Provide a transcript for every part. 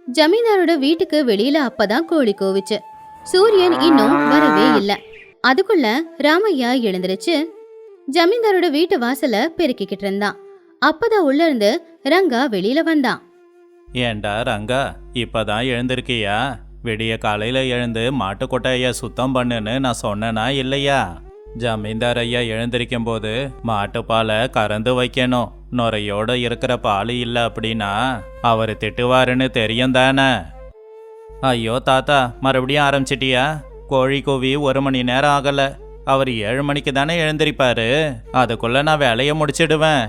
ஜமீன்தாரோட வீட்டுக்கு வெளியில அப்பதான் கோழி கூவுச்சு. சூரியன் இன்னும் வரவே இல்ல. அதுக்குள்ள ராமையா எழுந்திருச்சு ஜமீன்தாரோட வீட்டு வாசல பெருக்கிக்கிட்டு இருந்தான். அப்பதான் உள்ள இருந்து ரங்கா வெளியில வந்தான். ஏண்டா ரங்கா, இப்பதான் எழுந்திருக்கியா? விடிய காலையில எழுந்து மாட்டு கொட்டாய சுத்தம் பண்ணுன்னு நான் சொன்னனா இல்லையா? ஜமீன்தார் ஐயா எழுந்திருக்கும் போது மாட்டுப்பாலை கறந்து வைக்கணும். நுரையோட இருக்கிற பால் இல்லை அப்படின்னா அவர் திட்டுவாருன்னு தெரியும் தானே? ஐயோ தாத்தா, மறுபடியும் ஆரம்பிச்சிட்டியா? கோழி கூவி 1 மணி நேரம் ஆகல. அவர் 7 மணிக்கு தானே எழுந்திருப்பாரு. அதுக்குள்ள நான் வேலையை முடிச்சிடுவேன்.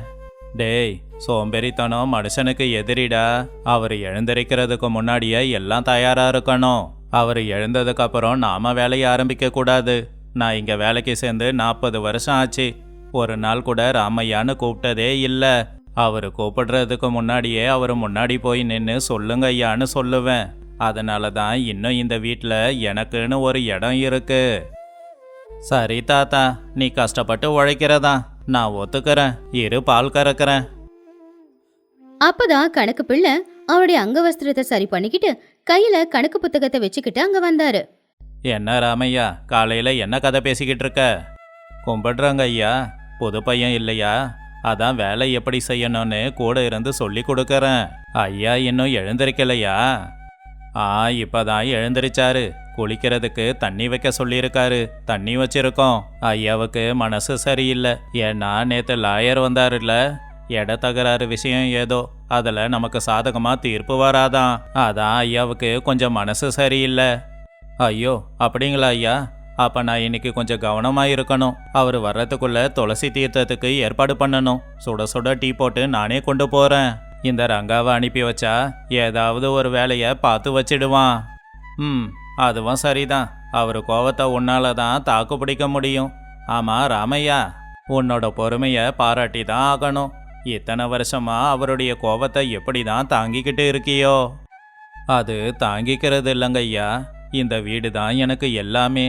டேய், சோம்பேறித்தனம் மனுஷனுக்கு எதிரிடா. அவர் எழுந்திருக்கிறதுக்கு முன்னாடியே எல்லாம் தயாரா இருக்கணும். அவர் எழுந்ததுக்கு அப்புறம் நாம வேலையை ஆரம்பிக்க கூடாது. நான் இங்க வேலைக்கு சேர்ந்து 40 வருஷம் ஆச்சு. ஒரு நாள் கூட ராமையான்னு கூப்பிட்டதே இல்லை. அவர் கூப்பிடுறதுக்கு முன்னாடியே அவர் முன்னாடி போய் நின்று சொல்லுங்க ஐயான்னு சொல்லுவேன். அதனால தான் இன்னும் இந்த வீட்டில் எனக்குன்னு ஒரு இடம் இருக்கு. சரி தாத்தா, நீ கஷ்டப்பட்டு உழைக்கிறதா நான் ஒத்துக்கிறேன். இரு பால் கறக்கிறேன். அப்பதான் கணக்கு பிள்ளை அவருடைய அங்கவஸ்திரத்தை சரி பண்ணிக்கிட்டு கையில கணக்கு புத்தகத்தை வச்சுக்கிட்டு அங்க வந்தாரு. என்ன ராமையா, காலையில என்ன கதை பேசிக்கிட்டு இருக்க? கும்பிடுறாங்க ஐயா. புது பையன் இல்லையா, அதான் வேலை எப்படி செய்யணும்னு கூட இருந்து சொல்லி கொடுக்கறேன். ஐயா இன்னும் எழுந்திருக்கலையா? இப்பதான் எழுந்திருச்சாரு. குளிக்கிறதுக்கு தண்ணி வைக்க சொல்லியிருக்காரு. தண்ணி வச்சிருக்கோம். ஐயாவுக்கு மனசு சரியில்லை. ஏன்னா நேத்து லாயர் வந்தாருல்ல, இட தகராறு விஷயம் ஏதோ, அதுல நமக்கு சாதகமா தீர்ப்பு வராதான். அதான் ஐயாவுக்கு கொஞ்சம் மனசு சரியில்லை. ஐயோ அப்படிங்களா ஐயா? அப்ப நான் இன்னைக்கு கொஞ்சம் கவனமா இருக்கணும். அவர் வர்றதுக்குள்ள துளசி தீர்த்தத்துக்கு ஏற்பாடு பண்ணணும். சுட சுட டீ போட்டு நானே கொண்டு போறேன். இந்த ரங்காவை அனுப்பி வச்சா ஏதாவது ஒரு வேலையை பார்த்து வச்சிடுவான். அதுவும் சரிதான். அவர் கோவத்தை உன்னால தான் தாக்கு பிடிக்க முடியும். ஆமா ராமையா, உன்னோட பொறுமையை பாராட்டி தான் ஆகணும். இத்தனை வருஷமா அவருடைய கோவத்தை எப்படி தான் தாங்கிக்கிட்டு இருக்கியோ? அது தாங்கிக்கிறது இல்லைங்க ஐயா. இந்த வீடு தான் எனக்கு எல்லாமே.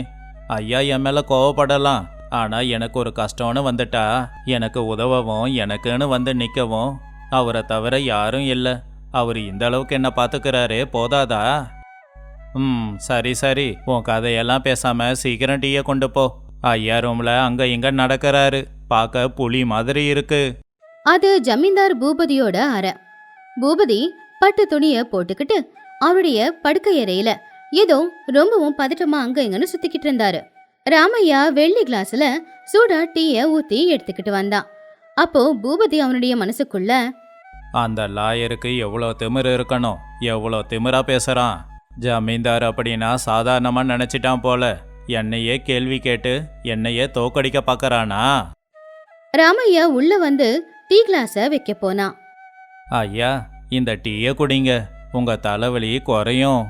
ஐயா என் மேல கோவப்படலாம், ஆனா எனக்கு ஒரு கஷ்டம்னு வந்துட்டா எனக்கு உதவவும் எனக்குன்னு வந்து நிற்கவும் அவரை தவிர யாரும் இல்லை. அவர் இந்த அளவுக்கு என்ன பார்த்துக்கிறாரே போதாதா? சரி சரி, உன் கதையெல்லாம் பேசாம சீக்கிரம் டீயை கொண்டு போ. ஐயா ரூம்ல அங்க இங்க நடக்கிறாரு. பார்க்க புலி மாதிரி இருக்கு. அது ஜமீன்தார் பூபதியோட அறை. பூபதி பட்டு துணிய போட்டுக்கிட்டு அவருடைய படுக்கையறையில ஏதோ ரொம்பவும் பதட்டமா அங்க இங்கன்னு சுத்திக்கிட்டு இருந்தாரு. ராமையா வெள்ளி கிளாஸ்ல சூடா டீய ஊத்தி எடுத்துக்கிட்டு வந்தான். அப்போ பூபதி அவனுடைய மனசுக்குள்ள, அந்த லாயருக்கு எவ்வளோ திமிரு இருக்கணும், எவ்வளோ திமிரா பேசுறான். ஜமீன்தார் அப்படின்னா சாதாரணமா நினைச்சிட்டான் போல. என்னையே கேள்வி கேட்டு என்னையே தோக்கடிக்க பாக்கறானா? ராமையா உள்ள வந்து டீ கிளாஸ வைக்க போனான். ஐயா இந்த டீயை குடிங்க, உங்க தலைவலி குறையும்.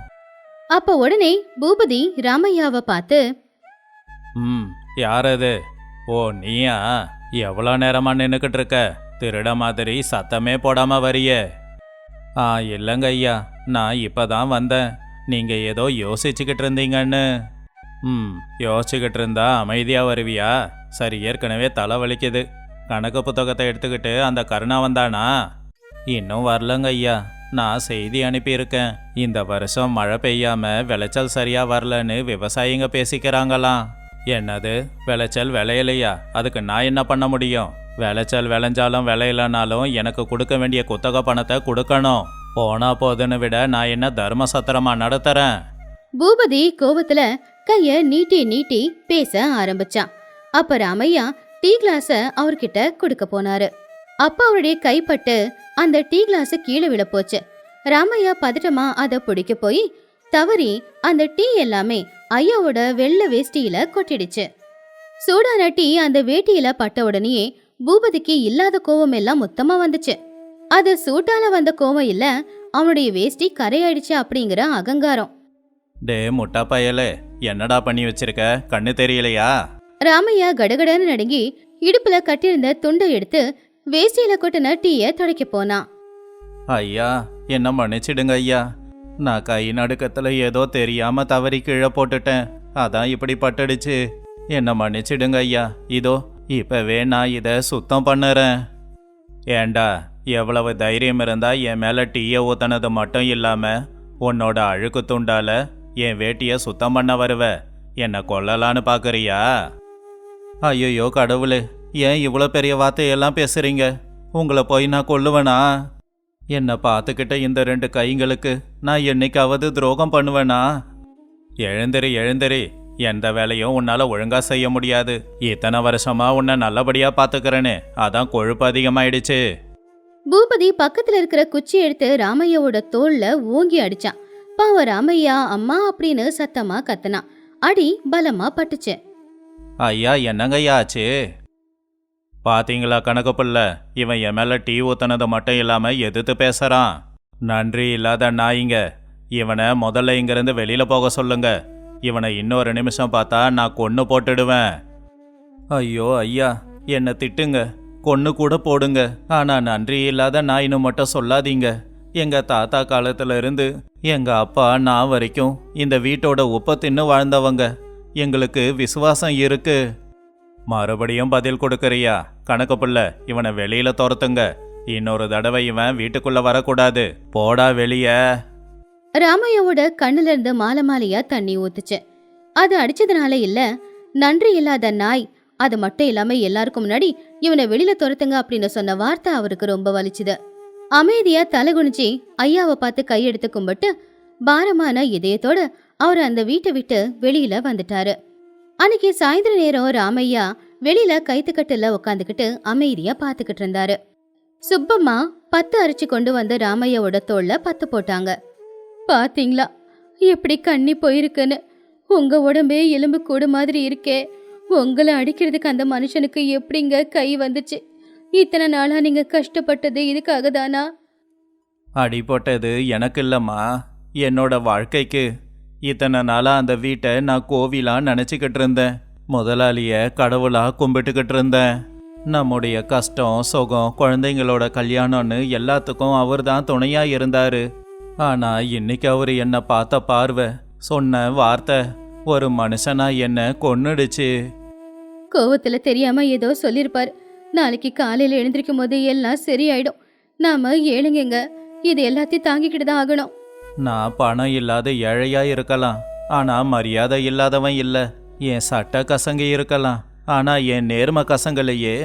அப்ப உடனே பூபதி ராமையாவை பார்த்து, யார் அது? ஓ நீயா? எவ்வளோ நேரமா நின்னுக்கிட்டு இருக்க? திருட மாதிரி சத்தமே போடாம வரியே. இல்லைங்க ஐயா, நான் இப்பதான் வந்தேன். நீங்க ஏதோ யோசிச்சுக்கிட்டு இருந்தீங்கன்னு. யோசிச்சுக்கிட்டு இருந்தா அமைதியா வருவியா? சரி, ஏற்கனவே தலை வலிக்குது. கணக்கு புத்தகத்தை எடுத்துக்கிட்டு அந்த கருணா வந்தானா? இன்னும் வரலங்க ஐயா. நான் செய்தி அனுப்பியிருக்கேன். இந்த வருஷம் மழை பெய்யாம விளைச்சல் சரியா வரலன்னு விவசாயிங்க பேசிக்கிறாங்களாம். என்னது, விளைச்சல் விளையலையா? அதுக்கு நான் என்ன பண்ண முடியும்? விளைச்சல் விளைஞ்சாலும் விளையலனாலும் எனக்கு கொடுக்க வேண்டிய குத்தகை பணத்தை கொடுக்கணும். போனா போதுன்னு விட நான் என்ன தர்ம சத்திரமா நடத்துறேன்? பூபதி கோவத்துல கைய நீட்டி நீட்டி பேச ஆரம்பிச்சான். அப்ப ராமையா டீ கிளாஸ அவர்கிட்ட கொடுக்க போனாரு. அப்ப அவருடைய கைப்பட்டு அந்த டீ கிளாஸ் கீழே விழ போச்சு. ராமையா பதட்டமா அதை பிடிக்க போய் தவறி அந்த டீ எல்லாமே ஐயாவோட வெள்ளை வேஷ்டியில கொட்டிடுச்சு. சூடான டீ அந்த வேட்டியில பட்ட உடனேயே பூபதிக்கு இல்லாத கோவம் எல்லாம் மொத்தமா வந்துச்சு. அது சூட்டால வந்த கோவம் இல்ல, அவனுடைய வேஷ்டி கரையாயிடுச்சு அப்படிங்கிற அகங்காரம். டே முட்டா பயலே, என்னடா பண்ணி வச்சிருக்க? கண்ணு தெரியலையா? ராமையா கடகடன்னு நடுங்கி இடுப்புல கட்டியிருந்த துண்டை எடுத்து வேஷ்டியில கொட்டின டீய துடைக்க போனான். ஐயா என்ன மன்னிச்சிடுங்க ஐயா. நான் கை நடுக்கத்துல ஏதோ தெரியாம தவறி கீழே போட்டுட்டேன். அதான் இப்படி பட்டுடுச்சு. என்ன மன்னிச்சிடுங்க ஐயா. இதோ இப்பவே நான் இதை சுத்தம் பண்ணுறேன். ஏண்டா, எவ்வளவு தைரியம் இருந்தா என் மேல டீயை ஊத்தினது மட்டும் இல்லாம உன்னோட அழுக்கு துண்டால என் வேட்டிய சுத்தம் பண்ண வருவ, என்னை கொல்லலான்னு பார்க்கறியா? ஐயோ கடவுளே, ஏன் இவ்வளோ பெரிய வார்த்தையெல்லாம் பேசுறீங்க? உங்களை போய் நான் கொல்லுவேனா? என்னை பார்த்துக்கிட்ட இந்த 2 கைங்களுக்கு நான் என்னைக்காவது துரோகம் பண்ணுவேனா? எழுந்திரி எழுந்திரி, எந்த வேலையும் உன்னால ஒழுங்கா செய்ய முடியாது. இத்தனை வருஷமா உன்னை நல்லபடியா பாத்துக்கிறேன்னு, அதான் கொழுப்பு அதிகமாயிடுச்சு. பூபதி பக்கத்துல இருக்கிற குச்சி எடுத்து ராமையாவோட தோல்ல ஓங்கி அடிச்சான். பாவம் ராமையா அம்மா அப்படின்னு சத்தமா கத்துனான். அடி பலமா பட்டுச்சு. ஐயா என்னங்கய்யா ஆச்சு? பாத்தீங்களா கணக்கு புள்ள, இவன் என் மேல டீ ஊத்துனது மட்டும் இல்லாம எதிர்த்து பேசுறான். நன்றி இல்லாத நாயிங்க, இவனை முதல்ல இங்கிருந்து வெளியில போக சொல்லுங்க. இவனை இன்னொரு நிமிஷம் பார்த்தா நான் கொன்னு போட்டுடுவேன். ஐயோ ஐயா, என்னை திட்டுங்க, கொன்னு கூட போடுங்க. ஆனா நன்றி இல்லாத நாயின்னு மட்டும் சொல்லாதீங்க. எங்க தாத்தா காலத்துல இருந்து எங்க அப்பா நான் வரைக்கும் இந்த வீட்டோட உப்பை தின்னு வாழ்ந்தவங்க. எங்களுக்கு விசுவாசம் இருக்கு. மறுபடியும் பதில் கொடுக்கறியா? கணக்கு புள்ள, இவனை வெளியில துரத்துங்க. இன்னொரு தடவை இவன் வீட்டுக்குள்ள வரக்கூடாது. போடா வெளிய. ராமையாவோட கண்ணுல இருந்து மாலை மாலையா தண்ணி ஊத்துச்சு. அது அடிச்சதுனால இல்ல, நன்றி இல்லாத நாய். அது மட்டும் இல்லாம எல்லாருக்கும் முன்னாடி இவனை வெளியில துரத்துங்க அப்படின்னு சொன்ன வார்த்தை அவருக்கு ரொம்ப வலிச்சுது. அமைதியா தலை குனிஞ்சி ஐயாவை பார்த்து கையெடுத்து கும்பிட்டு பாரமான இதயத்தோட அவர் அந்த வீட்டை விட்டு வெளியில வந்துட்டாரு. அன்னைக்கு சாயந்தர நேரம் ராமையா வெளியில கைத்துக்கட்டுல உக்காந்துக்கிட்டு அமைதியா பாத்துக்கிட்டு இருந்தாரு. சுப்பம்மா பத்து அரைச்சு கொண்டு வந்து ராமையாவோட தோல்ல பத்து போட்டாங்க. பாத்தீங்களா எப்படி கண்ணி போயிருக்குன்னு? உங்க உடம்பே எலும்பு கூடு மாதிரி இருக்கே. உங்களை அடிக்கிறதுக்கு அந்த மனுஷனுக்கு எப்படிங்க கை வந்துச்சு? இத்தனை நாளா நீங்க கஷ்டப்பட்டது இதுக்காக தானா? அடி போட்டது எனக்கு இல்லம்மா, என்னோட வாழ்க்கைக்கு. இத்தனை நாளா அந்த வீட்டை நான் கோவிலா நினைச்சுக்கிட்டு இருந்தேன். முதலாளிய கடவுளா கும்பிட்டுக்கிட்டு இருந்தேன். நம்முடைய கஷ்டம் சுகம் குழந்தைங்களோட கல்யாணம்னு எல்லாத்துக்கும் அவர் தான் துணையா இருந்தாரு. ஆனா இன்னைக்கு அவரு என்ன பார்த்த பார்வை, சொன்ன வார்த்தை ஒரு மனுஷனா என்ன கொன்னுடுச்சு. கோவத்துல தெரியாம ஏதோ சொல்லிருப்பாரு. நாளைக்கு காலையில எழுந்திருக்கும் போது எல்லாம் சரியாயிடும். நாம ஏழைங்க, இது எல்லாத்தையும் தாங்கிக்கிட்டு தான் ஆகணும். நான் பணம் இல்லாத ஏழையா இருக்கலாம், ஆனா மரியாதை இல்லாதவன் இல்ல. என் சட்ட கசங்க இருக்கலாம், ஆனா என் நேர்ம கசங்களையே.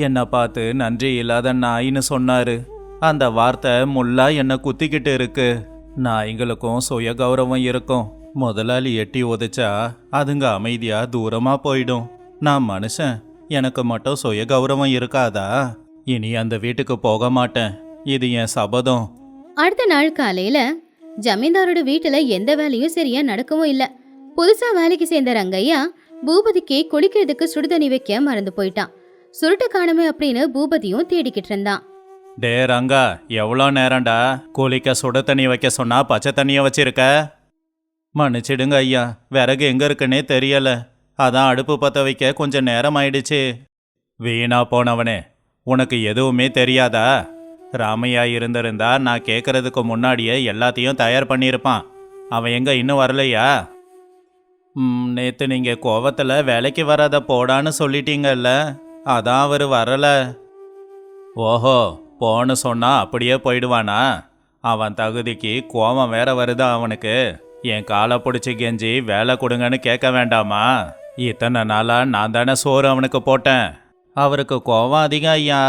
என்னை பார்த்து நன்றி இல்லாத நாயின்னு சொன்னாரு. அந்த வார்த்தை முள்ளா என்னை குத்திக்கிட்டு இருக்கு. நாய்களுக்கும் சுய கௌரவம் இருக்கும். முதலாளி எட்டி உதைச்சா அதுங்க அமைதியா தூரமா போயிடும். நான் மனுஷன், எனக்கு மட்டும் சுய கௌரவம் இருக்காதா? இனி அந்த வீட்டுக்கு போக மாட்டேன், இது என் சபதம். அடுத்த நாள் காலையில ஜமீன்தாரோட வீட்டுல எந்த வேலையும் சரியா நடக்கவும் இல்ல. புதுசா வேலைக்கு சேர்ந்த ரங்கையா பூபதிக்கு குளிக்கிறதுக்கு சுடுதண்ணி வைக்க மறந்து போயிட்டான். சுருட்ட காணுமே அப்படின்னு பூபதியும் தேடிக்கிட்டு இருந்தான். டே ரங்கா, எவ்வளோ நேரம்டா? குளிக்க சுட தண்ணி வைக்க சொன்னா பச்சை தண்ணியை வச்சிருக்க? மன்னிச்சிடுங்க ஐயா, விறகு எங்க இருக்குன்னே தெரியல, அதான் அடுப்பு பற்ற வைக்க கொஞ்சம் நேரம் ஆயிடுச்சு. வீணா போனவனே, உனக்கு எதுவுமே தெரியாதா? ராமையா இருந்திருந்தா நான் கேட்கறதுக்கு முன்னாடியே எல்லாத்தையும் தயார் பண்ணியிருப்பான். அவன் எங்க இன்னும் வரலையா? நேற்று நீங்கள் கோவத்தில் வேலைக்கு வராத போடான்னு சொல்லிட்டீங்கல்ல, அதான் அவர் வரல. ஓஹோ, போன்னு சொன்னா அப்படியே போயிடுவானா? அவன் தகுதிக்கு கோவம் வேற வருதா அவனுக்கு? என் காலை பிடிச்சி கெஞ்சி வேலை கொடுங்கன்னு கேட்க வேண்டாமா? இத்தனை நாளா நான் தானே சோறு அவனுக்கு போட்டேன். அவருக்கு கோவம் அதிகம் ஐயா.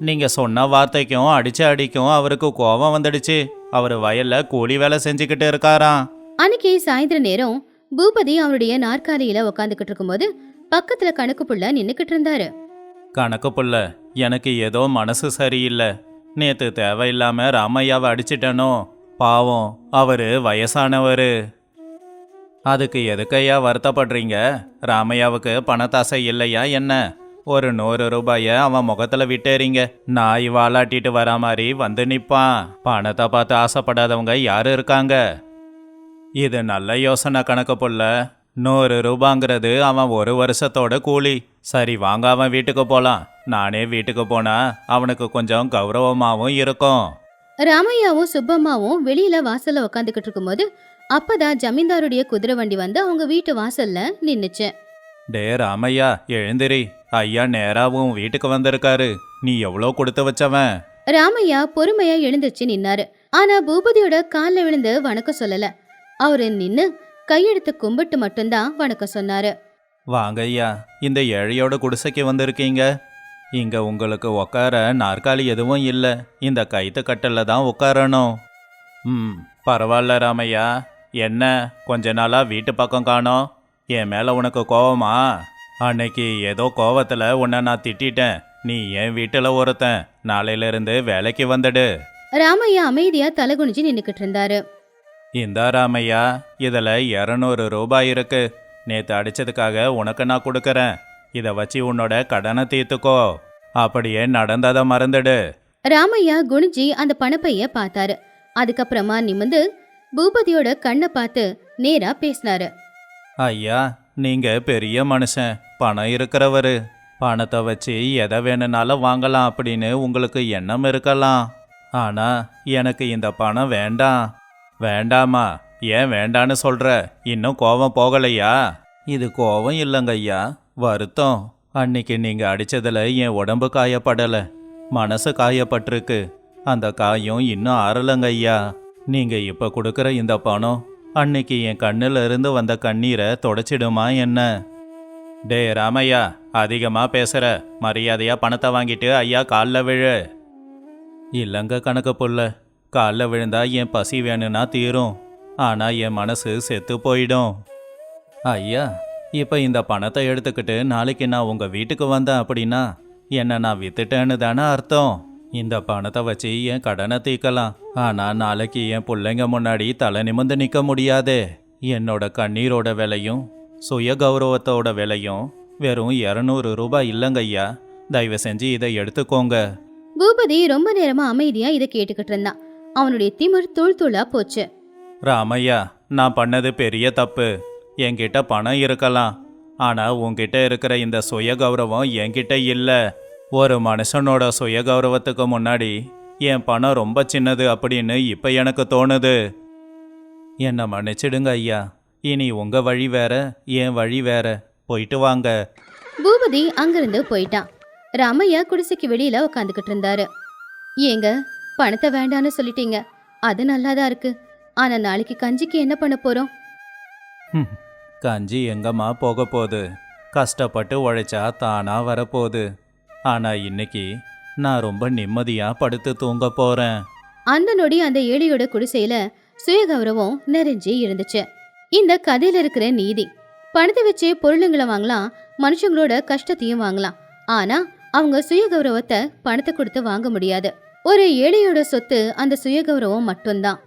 நீங்க சொன்ன வார்த்தைக்கும் அடிக்கும் அவருக்கு கோவம் வந்துடுச்சு. அவர் வயல்ல கூலி வேலை செஞ்சுக்கிட்டு இருக்காராம். அன்னைக்கு சாயந்தர நேரம் பூபதி அவருடைய நாற்காலியில உக்காந்துக்கிட்டு இருக்கும்போது பக்கத்துல கணக்கு புள்ள நின்னுக்கிட்டு இருந்தாரு. கணக்கு புள்ள, எனக்கு ஏதோ மனசு சரியில்லை. நேத்து தேவையில்லாம ராமையாவை அடிச்சிட்டனோ? பாவம், அவரு வயசானவரு. அதுக்கு எதுக்கையா வருத்தப்படுறீங்க? ராமையாவுக்கு பணத்தாசை இல்லையா என்ன? ஒரு 100 ரூபாய அவன் முகத்துல விட்டேறீங்க, நாய் வாலாட்டிட்டு வரா மாதிரி வந்து நிப்பான். பணத்தை பார்த்து ஆசைப்படாதவங்க யாரு இருக்காங்க? இது நல்ல யோசனை கணக்கு புள்ள. 100 ரூபாங்கிறது அவன் 1 வருஷத்தோட கூலி. சரி வாங்க, அவன் வீட்டுக்கு போலாம். நானே வீட்டுக்கு போனா அவனுக்கு கொஞ்சம் கௌரவமாவும் இருக்கும். ராமையாவும் சுப்பம்மாவும் வெளியில வாசல்ல உக்காந்துக்கிட்டு இருக்கும்போது அப்பதான் ஜமீன்தாருடைய குதிரை வண்டி வந்து அவங்க வீட்டு வாசல்ல நின்னுச்சு. டே ராமையா, எழுந்திரி. ஐயா நேராவும் வீட்டுக்கு வந்திருக்காரு. நீ எவ்வளோ கொடுத்து வச்சவன்? ராமையா பொறுமையா எழுந்துச்சு நின்னாரு. ஆனா பூபதியோட கால்ல விழுந்து வணக்கம் சொல்லல. அவரு நின்னு கையெடுத்து கும்பிட்டு மட்டும்தான் வணக்கம் சொன்னாரு. வாங்க ஐயா, இந்த ஏழையோட குடிசைக்கு வந்திருக்கீங்க. இங்க உங்களுக்கு உட்கார நாற்காலி எதுவும் இல்லை. இந்த கைத்து கட்டில தான் உட்காரணும். பரவாயில்ல ராமையா. என்ன கொஞ்ச நாளா வீட்டு பக்கம் காணோம்? என் மேல உனக்கு கோவமா? அன்னைக்கு ஏதோ கோவத்துல உன்னை நான் திட்டிட்டேன். நீ என் வீட்டுல ஒருத்தன். நாளையில இருந்து வேலைக்கு வந்துடு. ராமையா அமைதியா தலைகுனிஞ்சு நின்னுக்கிட்டு இருந்தாரு. இந்தா ராமையா, இதுல 200 ரூபாய் இருக்கு. நேத்து அடிச்சதுக்காக உனக்கு நான் கொடுக்கறேன். இதை வச்சு உன்னோட கடனை தீர்த்துக்கோ. அப்படியே நடந்ததை மறந்துடு. ராமையா குனிஞ்சி அந்த பணப்பைய பார்த்தாரு. அதுக்கப்புறமா நிமிந்து பூபதியோட கண்ணை பார்த்து நேரா பேசினாரு. ஐயா, நீங்க பெரிய மனுஷன், பணம் இருக்கிறவரு. பணத்தை வச்சு எதை வேணும்னாலும் வாங்கலாம் அப்படின்னு உங்களுக்கு எண்ணம் இருக்கலாம். ஆனா எனக்கு இந்த பணம் வேண்டாம். வேண்டாமா? ஏன் வேண்டான்னு சொல்ற? இன்னும் கோபம் போகலையா? இது கோபம் இல்லைங்க ஐயா, வருத்தம். அன்னைக்கு நீங்க அடிச்சதுல என் உடம்பு காயப்படல, மனசு காயப்பட்டிருக்கு. அந்த காயம் இன்னும் ஆறலங்க ஐயா. நீங்க இப்ப கொடுக்கற இந்த பணம் அன்னைக்கு என் கண்ணுல இருந்து வந்த கண்ணீரை தொடச்சிடுமா என்ன? டே ராமையா, அதிகமா பேசுற. மரியாதையா பணத்தை வாங்கிட்டு ஐயா காலில் விழு. இல்லைங்க கணக்கு புள்ள, காலில் விழுந்தா என் பசி வேணும்னா தீரும். ஆனா என் மனசு செத்து போயிடும். ஐயா, இப்போ இந்த பணத்தை எடுத்துக்கிட்டு நாளைக்கு நான் உங்க வீட்டுக்கு வந்தேன் அப்படின்னா என்னை நான் வித்துட்டேன்னு தானே அர்த்தம். இந்த பணத்தை வச்சு என் கடனை தீர்க்கலாம். ஆனா நாளைக்கு என் பிள்ளைங்க முன்னாடி தலை நிமிர்ந்து நிற்க முடியாதே. என்னோட கண்ணீரோட விலையும் சுய கௌரவத்தோட விலையும் வெறும் 200 ரூபாய் இல்லைங்க ஐயா. தயவு செஞ்சு இதை எடுத்துக்கோங்க. பூபதி ரொம்ப நேரமா அமைதியா இதை கேட்டுக்கிட்டு இருந்தான். அவனுடைய திமிர் தூள் தூளா போச்சு. ராமையா, நான் பண்ணது பெரிய தப்பு. என்கிட்ட பணம் இருக்கலாம், ஆனா உன்கிட்ட இருக்கிற இந்த சுய கௌரவம் என்கிட்ட இல்லை. ஒரு மனுஷனோட சுய கௌரவத்துக்கு முன்னாடி என் பணம் ரொம்ப சின்னது அப்படின்னு இப்ப எனக்கு தோணுது. என்னை மன்னிச்சிடுங்க ஐயா. இனி உங்க வழி வேற, என் வழி வேற. போயிட்டு வாங்க. பூபதி அங்கிருந்து போயிட்டான். ராமையா குடிசைக்கு வெளியில உட்காந்துக்கிட்டு இருந்தாரு. ஏங்க, பணத்தை வேண்டான்னு சொல்லிட்டீங்க, அது நல்லாதான் இருக்கு. ஆனா நாளைக்கு கஞ்சிக்கு என்ன பண்ண போறோம்? கஞ்சி எங்கம்மா போக போகுது? கஷ்டப்பட்டு உழைச்சா தானா வரப்போகுது. ஆனா இன்னைக்கு நான் ரொம்ப நிம்மதியா படுத்து தூங்க போறேன். அந்த நொடி அந்த ஏழையோட குடிசையில சுயகௌரவம் நிறைஞ்சு இருந்துச்சு. இந்த கதையில இருக்கிற நீதி, பணத்தை வச்சு பொருளுங்களை வாங்கலாம், மனுஷங்களோட கஷ்டத்தையும் வாங்கலாம். ஆனா அவங்க சுயகௌரவத்தை பணத்தை கொடுத்து வாங்க முடியாது. ஒரு ஏழையோட சொத்து அந்த சுயகௌரவம் மட்டும்தான்.